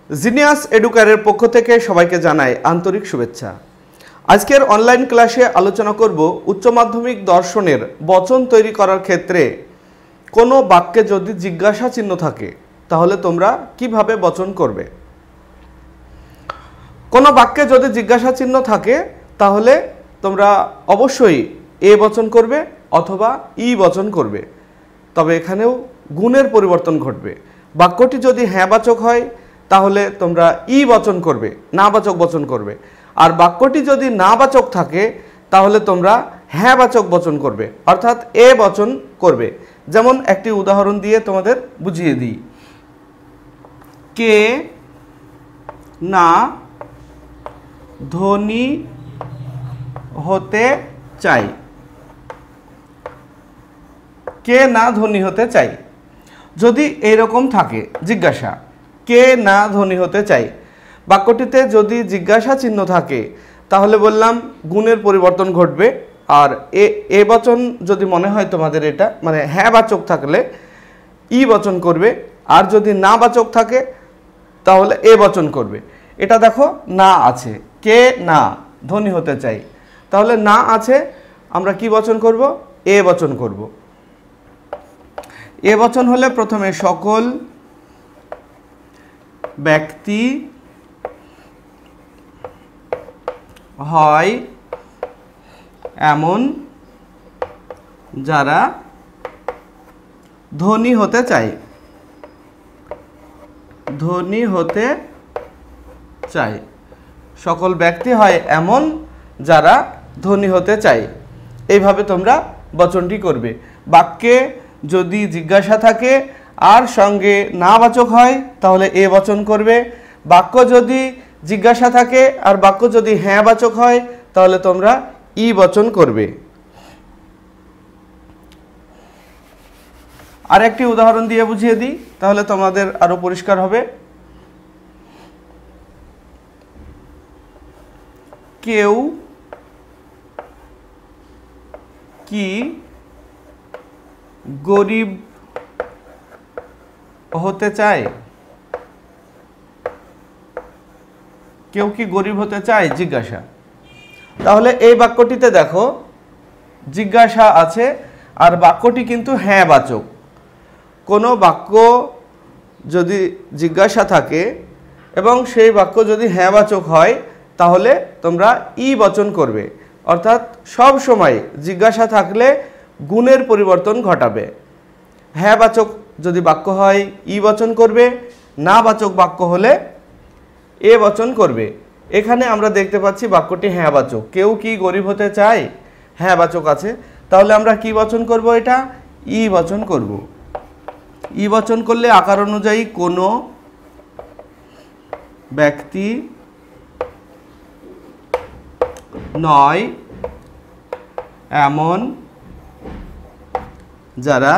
Genius এডুকারের পক্ষ থেকে সবাইকে জানাই আন্তরিক শুভেচ্ছা। আজকের অনলাইন ক্লাসে আলোচনা করব উচ্চ মাধ্যমিক দর্শনের বচন তৈরি করার ক্ষেত্রে কোনো বাক্যে যদি জিজ্ঞাসা চিহ্ন থাকে তাহলে তোমরা কিভাবে বচন করবে। কোনো বাক্যে যদি জিজ্ঞাসা চিহ্ন থাকে তাহলে তোমরা অবশ্যই এ বচন করবে অথবা ই বচন করবে, তবে এখানেও গুণের পরিবর্তন ঘটবে। বাক্যটি যদি হ্যাঁবাচক হয় তাহলে তোমরা ই বচন করবে, নাবাচক বচন করবে। আর বাক্যটি যদি নাবাচক থাকে তাহলে তোমরা হ্যাঁবাচক বচন করবে, অর্থাৎ এ বচন করবে। যেমন একটি উদাহরণ দিয়ে তোমাদের বুঝিয়ে দিই। কে না ধনী হতে চাই। কে না ধনী হতে চাই, যদি এইরকম থাকে জিজ্ঞাসা, কে না ধনী হতে চাই, বাক্যটিতে যদি জিজ্ঞাসা চিহ্ন থাকে তাহলে বললাম গুণের পরিবর্তন ঘটবে। আর এ বচন যদি মনে হয় তোমাদের এটা মানে হ্যাঁবাচক থাকলে ই বচন করবে, আর যদি না বাচক থাকে তাহলে এ বচন করবে। এটা দেখো না আছে, কে না ধনী হতে চাই, তাহলে না আছে, আমরা কি বচন করব? এ বচন করব। এ বচন হলে প্রথমে সকল ব্যক্তি হয় এমন যারা ধনী হতে চায়। ধনী হতে চায়, সকল ব্যক্তি হয় এমন যারা ধনী হতে চায়। এইভাবে তোমরা বচনটি করবে। বাক্যে যদি জিজ্ঞাসা থাকে আর সঙ্গে নাবাচক হয় তাহলে এ বচন করবে। বাক্য যদি জিজ্ঞাসা থাকে আর বাক্য যদি হ্যাঁবাচক হয় তাহলে তোমরা ই বচন করবে। আর একটি উদাহরণ দিয়ে বুঝিয়ে দিই, তাহলে তোমাদের আরো পরিষ্কার হবে। কেউ কি গরিব হতে চায়? কেউ কি গরিব হতে চায় জিজ্ঞাসা। তাহলে এই বাক্যটিতে দেখো জিজ্ঞাসা আছে আর বাক্যটি কিন্তু হ্যাঁবাচক। কোনো বাক্য যদি জিজ্ঞাসা থাকে এবং সেই বাক্য যদি হ্যাঁবাচক হয় তাহলে তোমরা ই বচন করবে, অর্থাৎ সব সময় জিজ্ঞাসা থাকলে গুণের পরিবর্তন ঘটাবে। হ্যাঁবাচক যদি বাক্য হয় ই বচন করবে, নাবাচক বাক্য হলে এ বচন করবে। এখানে আমরা দেখতে পাচ্ছি বাক্যটি হ্যাঁবাচক। কেউ কি গরিব হতে চায়, হ্যাঁবাচক আছে, তাহলে আমরা কি বচন করব? এটা ই বচন করব। ই বচন করলে আকার অনুযায়ী কোনো ব্যক্তি নয় এমন যারা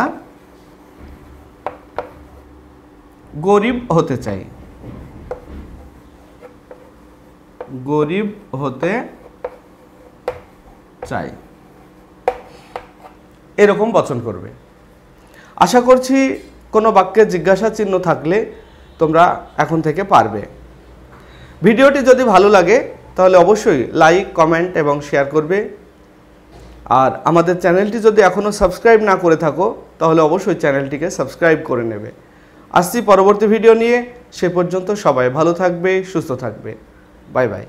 গরিব হতে চায়। গরিব হতে চাই, এরকম বচন করবে। আশা করছি কোনো বাক্যে জিজ্ঞাসা চিহ্ন থাকলে তোমরা এখন থেকে পারবে। ভিডিওটি যদি ভালো লাগে তাহলে অবশ্যই লাইক, কমেন্ট এবং শেয়ার করবে। আর আমাদের চ্যানেলটি যদি এখনও সাবস্ক্রাইব না করে থাকো তাহলে অবশ্যই চ্যানেলটিকে সাবস্ক্রাইব করে নেবে। আসছি পরবর্তী ভিডিও নিয়ে, সে পর্যন্ত সবাই ভালো থাকবে, সুস্থ থাকবে। Bye bye.